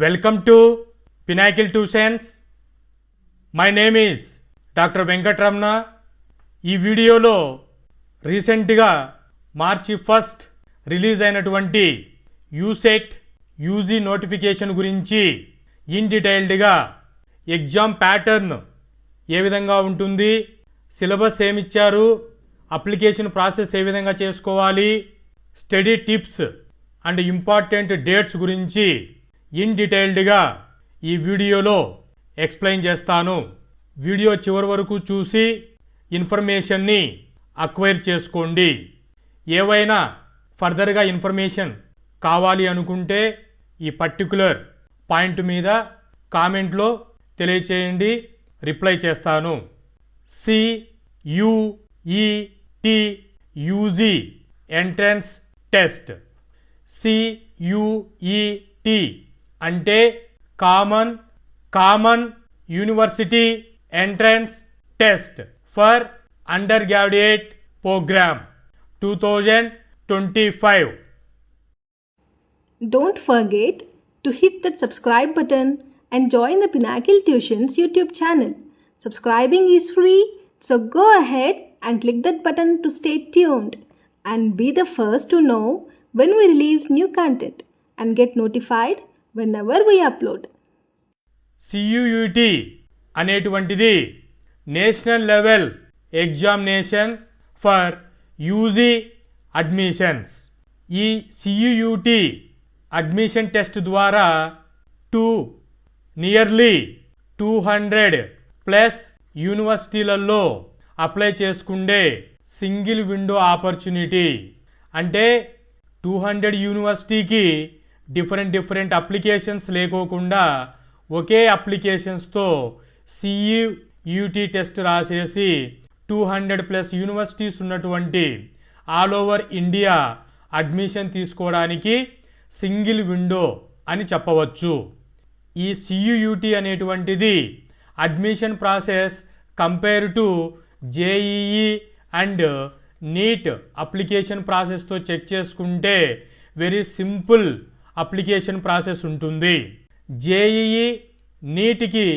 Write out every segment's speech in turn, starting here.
Welcome to Pinnacle Tuitions. My name is doctor Venkataramana. ఈ వీడియోలో రీసెంట్గా మార్చి 1 రిలీజ్ అయినటువంటి యూసెట్ యూజీ నోటిఫికేషన్ గురించి ఇన్ డీటెయిల్డ్గా ఎగ్జామ్ ప్యాటర్న్ ఏ విధంగా ఉంటుంది, సిలబస్ ఏమిచ్చారు, అప్లికేషన్ ప్రాసెస్ ఏ విధంగా చేసుకోవాలి, study tips and important dates గురించి ఇన్ డీటెయిల్డ్గా ఈ వీడియోలో ఎక్స్ప్లెయిన్ చేస్తాను. వీడియో చివరి వరకు చూసి ఇన్ఫర్మేషన్ని అక్వైర్ చేసుకోండి. ఏవైనా ఫర్దర్గా ఇన్ఫర్మేషన్ కావాలి అనుకుంటే ఈ పర్టికులర్ పాయింట్ మీద కామెంట్లో తెలియచేయండి, రిప్లై చేస్తాను. CUET UG entrance test. CUET అంటే common university entrance test for undergraduate programme 2025. Don't forget to hit that subscribe button and join the Pinnacle Tuitions YouTube channel. Subscribing is free, so go ahead and click that button to stay tuned and be the first to know when we release new content and get notified whenever we upload. CUET అనేటువంటిది national level examination for UG admissions. ఈ CUET admission test ద్వారా nearly 200 plus యూనివర్సిటీలలో apply చేసుకుండే single window opportunity. అంటే 200 యూనివర్సిటీకి different applications లేకోకుండా ఒకే అప్లికేషన్స్తో CUET test రాసేసి 200 plus universities ఉన్నటువంటి ఆల్ ఓవర్ ఇండియా అడ్మిషన్ తీసుకోవడానికి సింగిల్ విండో అని చెప్పవచ్చు. ఈ CUET అనేటువంటిది admission process compare to JEE and NEET application ప్రాసెస్తో చెక్ చేసుకుంటే వెరీ సింపుల్ అప్లికేషన్ ప్రాసెస్ ఉంటుంది. JEE నీట్కి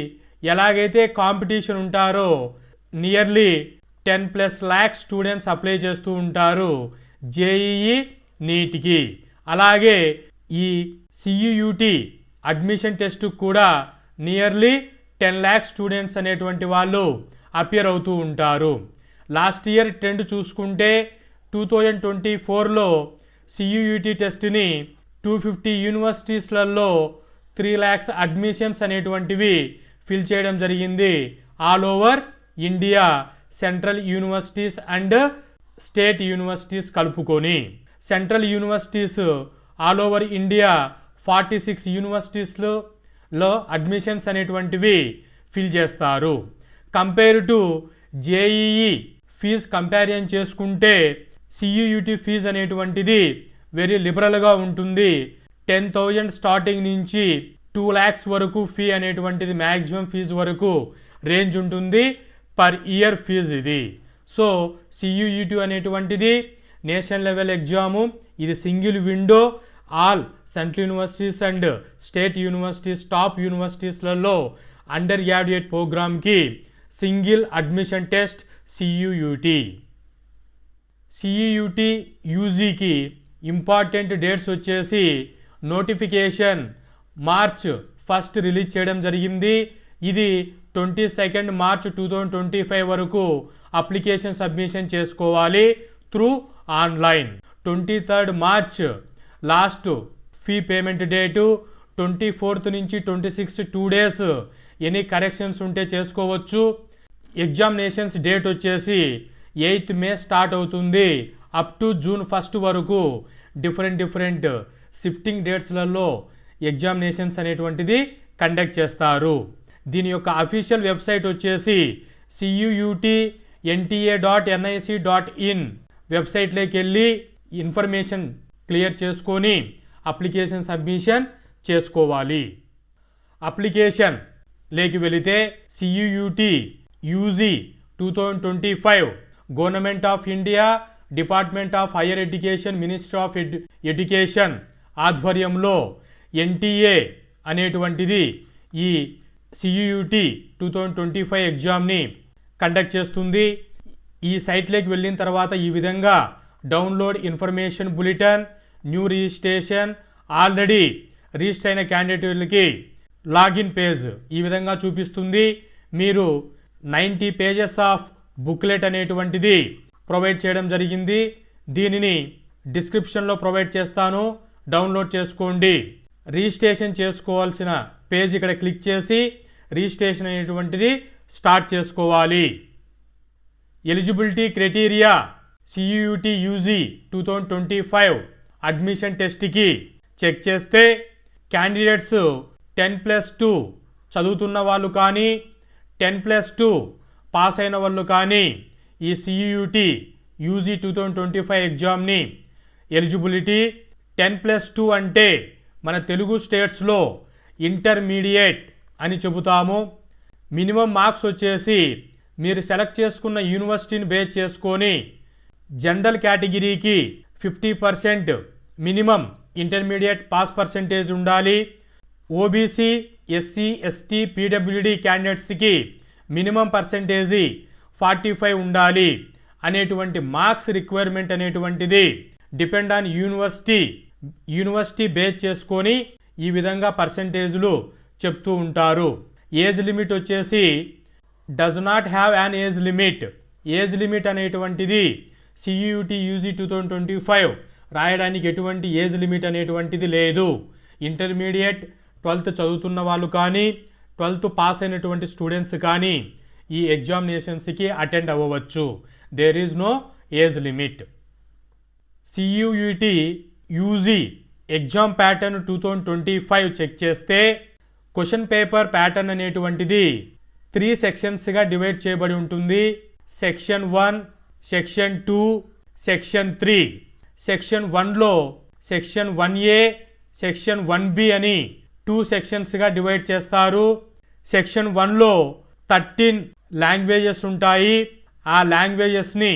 ఎలాగైతే కాంపిటీషన్ ఉంటారో నియర్లీ 10+ lakh స్టూడెంట్స్ అప్లై చేస్తూ ఉంటారు JEE నీట్కి. అలాగే ఈ CUET అడ్మిషన్ టెస్ట్ కూడా నియర్లీ 10 lakh స్టూడెంట్స్ అనేటువంటి వాళ్ళు అపియర్ అవుతూ ఉంటారు. లాస్ట్ ఇయర్ ట్రెండ్ చూసుకుంటే 2024లో CUET టెస్ట్ని 250 యూనివర్సిటీస్లలో 3 lakhs అడ్మిషన్స్ అనేటువంటివి ఫిల్ చేయడం జరిగింది. All over India central universities and state universities కలుపుకొని. Central universities all over India 46 యూనివర్సిటీస్లో అడ్మిషన్స్ అనేటువంటివి ఫిల్ చేస్తారు. Compare to JEE fees comparison చేసుకుంటే CUET ఫీజు అనేటువంటిది వెరీ లిబరల్గా ఉంటుంది. 10,000 స్టార్టింగ్ నుంచి 2 lakhs వరకు ఫీ అనేటువంటిది మ్యాక్సిమం ఫీజు వరకు రేంజ్ ఉంటుంది పర్ ఇయర్ ఫీజు ఇది. సో CUET అనేటువంటిది నేషనల్ లెవెల్ ఎగ్జాము. ఇది single window. All central universities and state universities top యూనివర్సిటీస్లలో అండర్ గ్రాడ్యుయేట్ ప్రోగ్రామ్కి single admission test CUET. CUET యూజీకి ఇంపార్టెంట్ డేట్స్ వచ్చేసి నోటిఫికేషన్ మార్చ్ 1 రిలీజ్ చేయడం జరిగింది. ఇది 22 మార్చ్ 2025 వరకు అప్లికేషన్ సబ్మిషన్ చేసుకోవాలి through online. 23 March last fee payment date. 24 నుంచి 26 2 days ఎనీ కరెక్షన్స్ ఉంటే చేసుకోవచ్చు. ఎగ్జామినేషన్స్ డేట్ వచ్చేసి 8th మే స్టార్ట్ అవుతుంది. అప్ టు జూన్ 1 వరకు డిఫరెంట్ షిఫ్టింగ్ డేట్స్లలో ఎగ్జామినేషన్స్ అనేటువంటిది కండక్ట్ చేస్తారు. దీని యొక్క అఫీషియల్ వెబ్సైట్ వచ్చేసి CUET.NTA.nic.in వెబ్సైట్లోకి వెళ్ళి ఇన్ఫర్మేషన్ క్లియర్ చేసుకొని అప్లికేషన్ సబ్మిషన్ చేసుకోవాలి. అప్లికేషన్ లేకి వెళితే CUET UG 2025 government of India, department of higher education, ministry of education ఆధ్వర్యంలో NTA అనేటువంటిది ఈ CUET 2025 ఎగ్జామ్ని కండక్ట్ చేస్తుంది. ఈ సైట్లోకి వెళ్ళిన తర్వాత ఈ విధంగా download information bulletin, new registration, already register అయిన క్యాండిడేట్లకి లాగిన్ పేజ్ ఈ విధంగా చూపిస్తుంది. మీరు 90 పేజెస్ ఆఫ్ బుక్లెట్ అనేటువంటిది ప్రొవైడ్ చేయడం జరిగింది. దీనిని డిస్క్రిప్షన్లో ప్రొవైడ్ చేస్తాను, డౌన్లోడ్ చేసుకోండి. రిజిస్ట్రేషన్ చేసుకోవాల్సిన పేజ్ ఇక్కడ క్లిక్ చేసి రిజిస్ట్రేషన్ అనేటువంటిది స్టార్ట్ చేసుకోవాలి. Eligibility criteria CUET UG 2025 admission టెస్ట్కి చెక్ చేస్తే క్యాండిడేట్స్ 10+2 చదువుతున్న వాళ్ళు కానీ 10+2 పాస్ అయిన వాళ్ళు కానీ ఈ CUET UG 2025 ఎగ్జామ్ని ఎలిజిబిలిటీ. 10+2 అంటే మన తెలుగు స్టేట్స్లో ఇంటర్మీడియట్ అని చెబుతాము. మినిమం మార్క్స్ వచ్చేసి మీరు సెలెక్ట్ చేసుకున్న యూనివర్సిటీని బేస్ చేసుకొని జనరల్ కేటగిరీకి 50% మినిమం ఇంటర్మీడియట్ పాస్ పర్సెంటేజ్ ఉండాలి. OBC, SC, ST, PWD క్యాండిడేట్స్కి మినిమం పర్సెంటేజీ 45 ఉండాలి అనేటువంటి మార్క్స్ రిక్వైర్మెంట్ అనేటువంటిది డిపెండ్ ఆన్ యూనివర్సిటీ బేస్ చేసుకొని ఈ విధంగా పర్సెంటేజ్లు చెప్తూ ఉంటారు. ఏజ్ లిమిట్ వచ్చేసి does not have an age limit. Age limit అనేటువంటిది CUET UG 2025 రాయడానికి ఎటువంటి ఏజ్ లిమిట్ అనేటువంటిది లేదు. ఇంటర్మీడియట్ 12th చదువుతున్న వాళ్ళు కానీ 12th పాస్ అయినటువంటి స్టూడెంట్స్ కానీ ఈ ఎగ్జామినేషన్స్కి అటెండ్ అవ్వవచ్చు. There is no age limit. CUET UG exam pattern 2025 check చేస్తే క్వశ్చన్ పేపర్ ప్యాటర్న్ అనేటువంటిది 3 సెక్షన్స్గా డివైడ్ చేయబడి ఉంటుంది. Section 1, section 2, section 3. సెక్షన్ 1లో సెక్షన్ 1A, సెక్షన్ 1B అని 2 సెక్షన్స్గా డివైడ్ చేస్తారు. సెక్షన్ 1లో 13 లాంగ్వేజెస్ ఉంటాయి. ఆ లాంగ్వేజెస్ని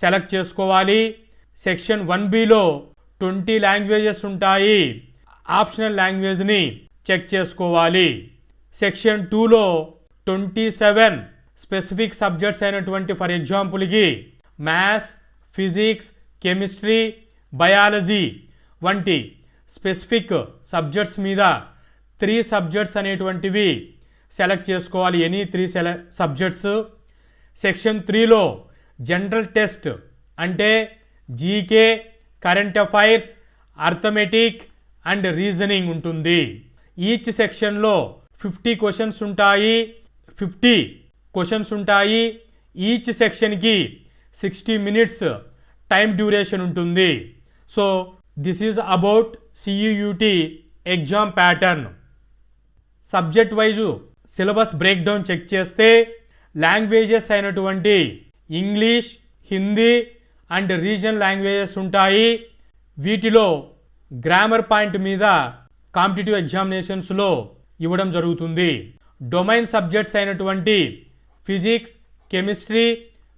సెలెక్ట్ చేసుకోవాలి. సెక్షన్ 1Bలో 20 లాంగ్వేజెస్ ఉంటాయి. ఆప్షనల్ లాంగ్వేజ్ని చెక్ చేసుకోవాలి. సెక్షన్ 2లో 27 స్పెసిఫిక్ సబ్జెక్ట్స్ అయినటువంటి ఫర్ ఎగ్జాంపుల్కి మ్యాథ్స్, ఫిజిక్స్, కెమిస్ట్రీ, బయాలజీ వంటి స్పెసిఫిక్ సబ్జెక్ట్స్ మీద 3 సబ్జెక్ట్స్ అనేటువంటివి సెలెక్ట్ చేసుకోవాలి. Any 3 subjects. సెక్షన్ 3లో జనరల్ టెస్ట్ అంటే GK, current affairs, arithmetic and reasoning ఉంటుంది. ఈచ్ సెక్షన్లో 50 క్వశ్చన్స్ ఉంటాయి. ఈచ్ సెక్షన్కి 60 minutes టైం డ్యూరేషన్ ఉంటుంది. So this is about CUET exam pattern. Subject wise syllabus break down check చేస్తే languages అయినటువంటి English, Hindi and regional languages ఉంటాయి. వీటిలో గ్రామర్ పాయింట్ మీద కాంపిటేటివ్ ఎగ్జామినేషన్స్లో ఇవ్వడం జరుగుతుంది. డొమైన్ సబ్జెక్ట్స్ అయినటువంటి physics, chemistry,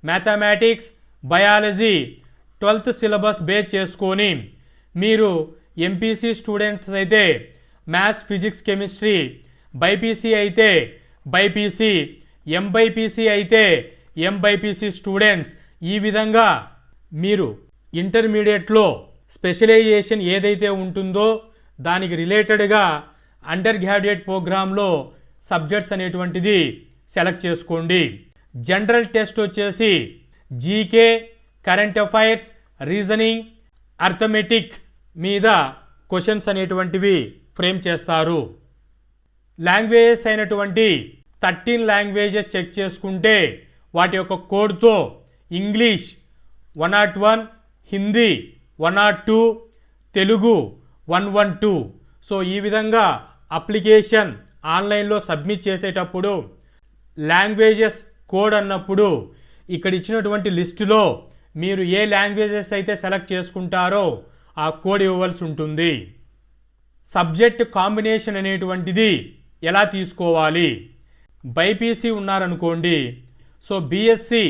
mathematics, biology 12th syllabus base చేసుకొని మీరు MPC స్టూడెంట్స్ అయితే మ్యాథ్స్, ఫిజిక్స్, కెమిస్ట్రీ, బైపీసీ అయితే బైపీసీ, MBPC అయితే MBPC స్టూడెంట్స్ ఈ విధంగా మీరు ఇంటర్మీడియట్లో స్పెషలైజేషన్ ఏదైతే ఉంటుందో దానికి రిలేటెడ్గా అండర్ గ్రాడ్యుయేట్ ప్రోగ్రాంలో సబ్జెక్ట్స్ అనేటువంటిది సెలెక్ట్ చేసుకోండి. జనరల్ టెస్ట్ వచ్చేసి GK, current affairs, reasoning, arithmetic మీద క్వశ్చన్స్ అనేటువంటివి ఫ్రేమ్ చేస్తారు. లాంగ్వేజెస్ అయినటువంటి 13 లాంగ్వేజెస్ చెక్ చేసుకుంటే వాటి యొక్క కోడ్తో ఇంగ్లీష్ 101, హిందీ 102, తెలుగు 112. సో ఈ విధంగా అప్లికేషన్ ఆన్లైన్లో సబ్మిట్ చేసేటప్పుడు లాంగ్వేజెస్ కోడ్ అన్నప్పుడు ఇక్కడ ఇచ్చినటువంటి లిస్టులో మీరు ఏ లాంగ్వేజెస్ అయితే సెలెక్ట్ చేసుకుంటారో ఆ కోడ్ ఇవ్వవలసి ఉంటుంది. సబ్జెక్ట్ కాంబినేషన్ అనేటువంటిది ఎలా తీసుకోవాలి? బైపీసీ ఉన్నారనుకోండి, సో బీఎస్సీ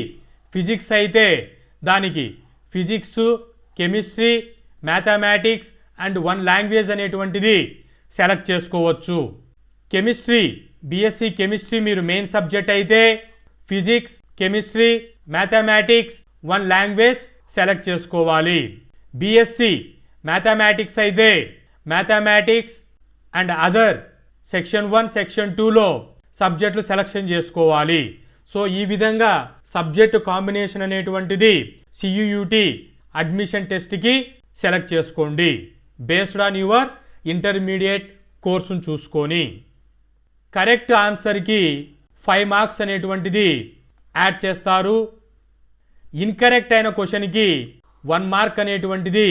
ఫిజిక్స్ అయితే దానికి physics, chemistry, mathematics and 1 language అనేటువంటిది సెలెక్ట్ చేసుకోవచ్చు. కెమిస్ట్రీ, బీఎస్సీ కెమిస్ట్రీ మీరు మెయిన్ సబ్జెక్ట్ అయితే physics, chemistry, mathematics 1 language select చేసుకోవాలి. బీఎస్సీ మ్యాథమెటిక్స్ అయితే mathematics and other section 1 section 2లో సబ్జెక్టులు సెలెక్షన్ చేసుకోవాలి. సో ఈ విధంగా సబ్జెక్టు కాంబినేషన్ అనేటువంటిది సియుయుటి అడ్మిషన్ టెస్ట్కి సెలెక్ట్ చేసుకోండి బేస్డ్ ఆన్ యువర్ ఇంటర్మీడియట్ కోర్సును చూసుకొని. కరెక్ట్ ఆన్సర్కి 5 మార్క్స్ అనేటువంటిది యాడ్ చేస్తారు. ఇన్కరెక్ట్ అయిన క్వశ్చన్కి 1 మార్క్ అనేటువంటిది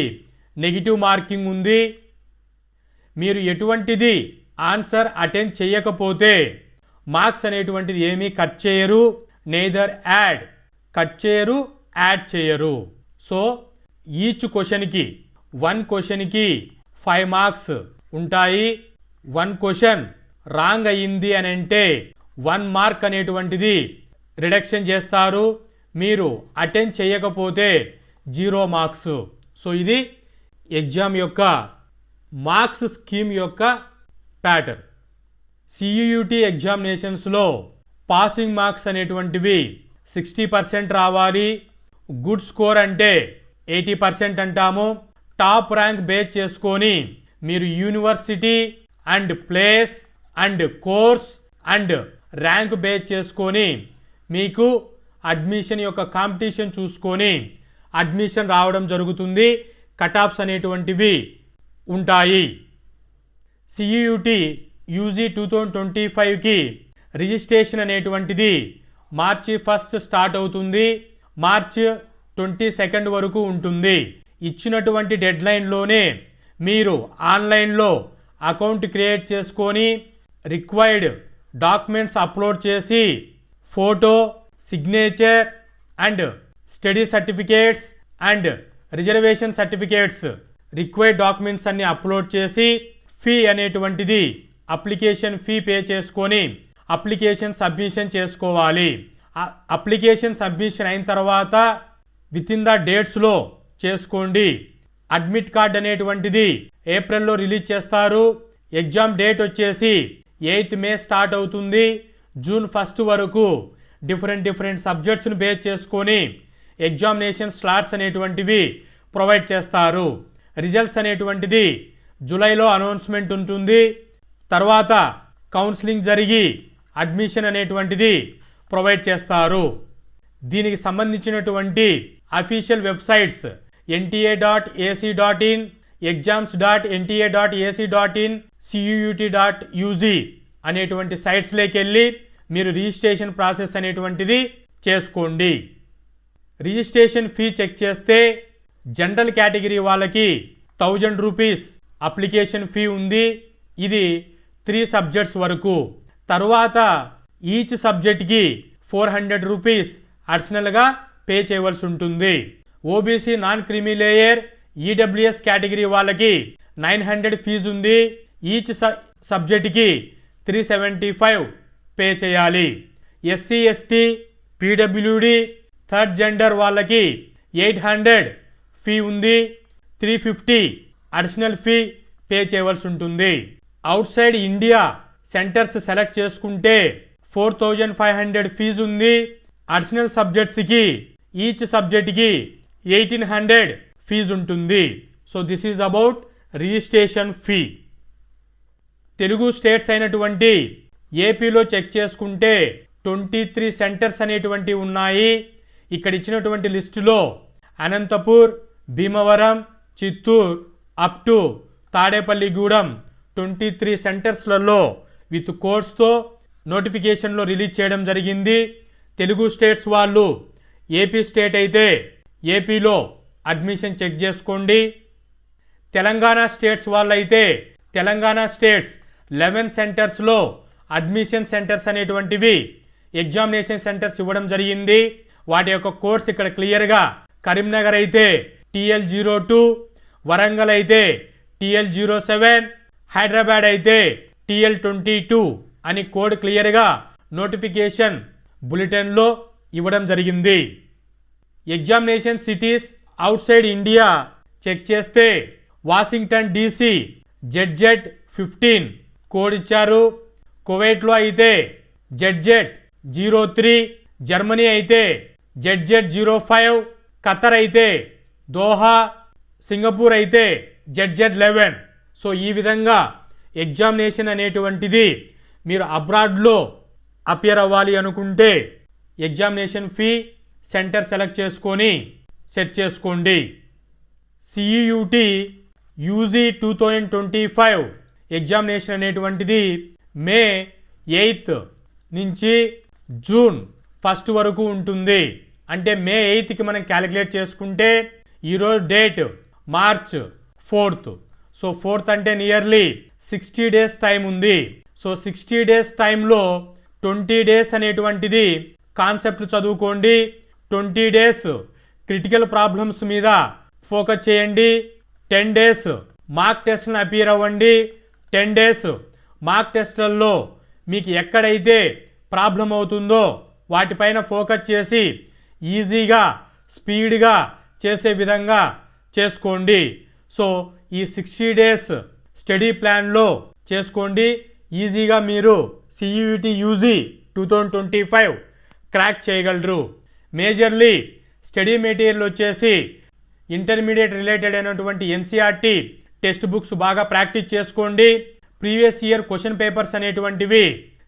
నెగిటివ్ మార్కింగ్ ఉంది. మీరు ఎటువంటిది ఆన్సర్ అటెండ్ చేయకపోతే మార్క్స్ అనేటువంటిది ఏమీ కట్ చేయరు, నెయిదర్ యాడ్ కట్ చేయరు, యాడ్ చేయరు. సో ఈచ్ క్వశ్చన్కి 1 క్వశ్చన్కి 5 మార్క్స్ ఉంటాయి. 1 క్వశ్చన్ రాంగ్ అయ్యింది అని అంటే 1 మార్క్ అనేటువంటిది రిడక్షన్ చేస్తారు. మీరు అటెండ్ చేయకపోతే 0 మార్క్స్. సో ఇది ఎగ్జామ్ యొక్క మార్క్స్ స్కీమ్ యొక్క ప్యాటర్న్. సియుయుటి ఎగ్జామినేషన్స్లో పాసింగ్ మార్క్స్ అనేటువంటివి 60% రావాలి. గుడ్ స్కోర్ అంటే 80% అంటాము. టాప్ ర్యాంక్ బేస్ చేసుకొని మీరు university and place and course and rank base చేసుకొని మీకు అడ్మిషన్ యొక్క కాంపిటీషన్ చూసుకొని అడ్మిషన్ రావడం జరుగుతుంది. కట్ ఆఫ్స్ అనేటువంటివి ఉంటాయి. సియుయుటి యూజీ 2025కి రిజిస్ట్రేషన్ అనేటువంటిది మార్చి 1 స్టార్ట్ అవుతుంది. మార్చ్ 22 వరకు ఉంటుంది. ఇచ్చినటువంటి డెడ్లైన్లోనే మీరు ఆన్లైన్లో అకౌంట్ క్రియేట్ చేసుకొని రిక్వైర్డ్ డాక్యుమెంట్స్ అప్లోడ్ చేసి photo, signature and study certificates and reservation certificates required documents అన్ని అప్లోడ్ చేసి ఫీ అనేటువంటిది అప్లికేషన్ ఫీ పే చేసుకొని అప్లికేషన్ సబ్మిషన్ చేసుకోవాలి. అప్లికేషన్ సబ్మిషన్ అయిన తర్వాత విత్ ఇన్ ద డేట్స్లో చేసుకోండి. అడ్మిట్ కార్డ్ అనేటువంటిది ఏప్రిల్లో రిలీజ్ చేస్తారు. ఎగ్జామ్ డేట్ వచ్చేసి 8th మే స్టార్ట్ అవుతుంది. జూన్ 1 వరకు డిఫరెంట్ సబ్జెక్ట్స్ను బేస్ చేసుకొని ఎగ్జామినేషన్ స్లాట్స్ అనేటువంటివి ప్రొవైడ్ చేస్తారు. రిజల్ట్స్ అనేటువంటిది జూలైలో అనౌన్స్మెంట్ ఉంటుంది. తర్వాత కౌన్సిలింగ్ జరిగి అడ్మిషన్ అనేటువంటిది ప్రొవైడ్ చేస్తారు. దీనికి సంబంధించినటువంటి official websites nta.ac.in, exams.nta.ac.in, cuyut.ug అనేటువంటి సైట్స్లోకి వెళ్ళి మీరు రిజిస్ట్రేషన్ ప్రాసెస్ అనేటువంటిది చేసుకోండి. రిజిస్ట్రేషన్ ఫీ చెక్ చేస్తే జనరల్ కేటగిరీ వాళ్ళకి 1000 రూపీస్ అప్లికేషన్ ఫీ ఉంది. ఇది 3 సబ్జెక్ట్స్ వరకు. తర్వాత ఈచ్ సబ్జెక్ట్కి 400 రూపీస్ అడిషనల్గా పే చేయవలసి ఉంటుంది. OBC non creamy layer, EWS category వాళ్ళకి 900 ఫీజు ఉంది. ఈచ్ సబ్జెక్ట్కి 375 పే చేయాలి. SC ST PWD third gender వాళ్ళకి 800 ఫీ ఉంది. 350 అడిషనల్ ఫీ పే చేయవలసి ఉంటుంది. Out side India centres select చేసుకుంటే 4500 ఫీజు ఉంది. అడిషనల్ సబ్జెక్ట్స్కి ఈచ్ సబ్జెక్ట్కి 1800 ఫీజు ఉంటుంది. So this is about registration fee. Telugu states అయినటువంటి ఏపీలో చెక్ చేసుకుంటే 23 సెంటర్స్ అనేటువంటివి ఉన్నాయి. ఇక్కడ ఇచ్చినటువంటి లిస్టులో అనంతపూర్, భీమవరం, చిత్తూరు అప్ టు తాడేపల్లిగూడెం 23 సెంటర్స్లలో విత్ కోర్స్తో నోటిఫికేషన్లో రిలీజ్ చేయడం జరిగింది. తెలుగు స్టేట్స్ వాళ్ళు ఏపీ స్టేట్ అయితే ఏపీలో అడ్మిషన్ చెక్ చేసుకోండి. తెలంగాణ స్టేట్స్ వాళ్ళైతే తెలంగాణ స్టేట్స్ 11 సెంటర్స్లో అడ్మిషన్ సెంటర్స్ అనేటువంటివి ఎగ్జామినేషన్ సెంటర్స్ ఇవ్వడం జరిగింది. వాటి యొక్క కోర్స్ ఇక్కడ క్లియర్గా కరీంనగర్ అయితే TL02, వరంగల్ అయితే TL07, హైదరాబాద్ అయితే TL22 అని కోడ్ క్లియర్గా నోటిఫికేషన్ బులెటిన్లో ఇవ్వడం జరిగింది. Examination cities outside India check చేస్తే వాషింగ్టన్ DC, ZZ 15 కోడ్ ఇచ్చారు. కువైట్లో అయితే ZZ03, జర్మనీ అయితే ZZ05, ఖతర్ అయితే దోహా, సింగపూర్ అయితే ZZ11. సో ఈ విధంగా ఎగ్జామినేషన్ అనేటువంటిది మీరు అబ్రాడ్లో అపియర్ అవ్వాలి అనుకుంటే ఎగ్జామినేషన్ ఫీ సెంటర్ సెలెక్ట్ చేసుకొని సెట్ చేసుకోండి. CEUT UG 2025 ఎగ్జామినేషన్ అనేటువంటిది మే 8 నుంచి జూన్ 1 వరకు ఉంటుంది. అంటే మే 8కి మనం క్యాలిక్యులేట్ చేసుకుంటే ఈరోజు డేట్ మార్చ్ 4. సో 4 అంటే నియర్లీ 60 డేస్ టైం ఉంది. సో 60 డేస్ టైంలో 20 డేస్ అనేటువంటిది కాన్సెప్ట్ చదువుకోండి. 20 డేస్ క్రిటికల్ ప్రాబ్లమ్స్ మీద ఫోకస్ చేయండి. 10 డేస్ మార్క్ టెస్ట్లను అపియర్ అవ్వండి. 10 డేస్ మార్క్ టెస్ట్లలో మీకు ఎక్కడైతే ప్రాబ్లం అవుతుందో వాటిపైన ఫోకస్ చేసి ఈజీగా స్పీడ్గా చేసే విధంగా చేసుకోండి. సో ఈ 60 డేస్ స్టడీ ప్లాన్లో చేసుకోండి. ఈజీగా మీరు CEUT UG 2025 క్రాక్ చేయగలరు. మేజర్లీ స్టడీ మెటీరియల్ వచ్చేసి ఇంటర్మీడియట్ రిలేటెడ్ అయినటువంటి NCERT టెక్స్ట్ బుక్స్ బాగా ప్రాక్టీస్ చేసుకోండి. ప్రీవియస్ ఇయర్ క్వశ్చన్ పేపర్స్ అనేటువంటివి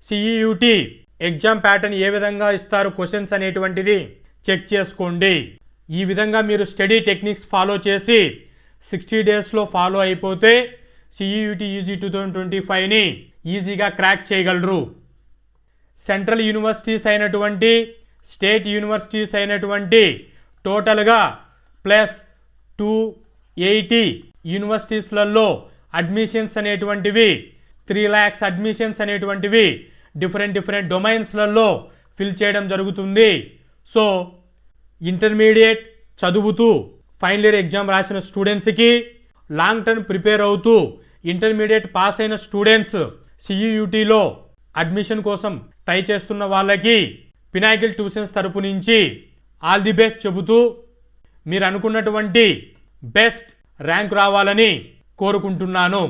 CEUT ఎగ్జామ్ ప్యాటర్న్ ఏ విధంగా ఇస్తారు క్వశ్చన్స్ అనేటువంటిది చెక్ చేసుకోండి. ఈ విధంగా మీరు స్టడీ టెక్నిక్స్ ఫాలో చేసి 60 డేస్లో ఫాలో అయిపోతే CEUT UG 2025ని ఈజీగా క్రాక్ చేయగలరు. సెంట్రల్ యూనివర్సిటీస్ అయినటువంటి స్టేట్ యూనివర్సిటీస్ అయినటువంటి టోటల్గా ప్లస్ 280 యూనివర్సిటీస్లలో అడ్మిషన్స్ అనేటువంటివి 3 lakhs అడ్మిషన్స్ అనేటువంటివి డిఫరెంట్ డొమైన్స్లలో ఫిల్ చేయడం జరుగుతుంది. సో ఇంటర్మీడియట్ చదువుతూ ఫైనల్ ఇయర్ ఎగ్జామ్ రాసిన స్టూడెంట్స్కి, లాంగ్ టర్మ్ ప్రిపేర్ అవుతూ ఇంటర్మీడియట్ పాస్ అయిన స్టూడెంట్స్ CEUTలో అడ్మిషన్ కోసం ట్రై చేస్తున్న వాళ్ళకి పినాకిల్ ట్యూషన్స్ తరపు నుంచి ఆల్ ది బెస్ట్ చెబుతూ మీరు అనుకున్నటువంటి బెస్ట్ ర్యాంక్ రావాలని కోరుకుంటున్నాను.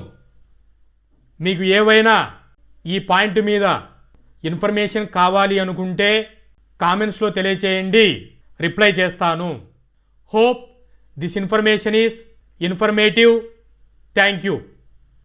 మీకు ఏవైనా ఈ పాయింట్ మీద ఇన్ఫర్మేషన్ కావాలి అనుకుంటే కామెంట్స్లో తెలియచేయండి, రిప్లై చేస్తాను. Hope this information is informative. Thank you.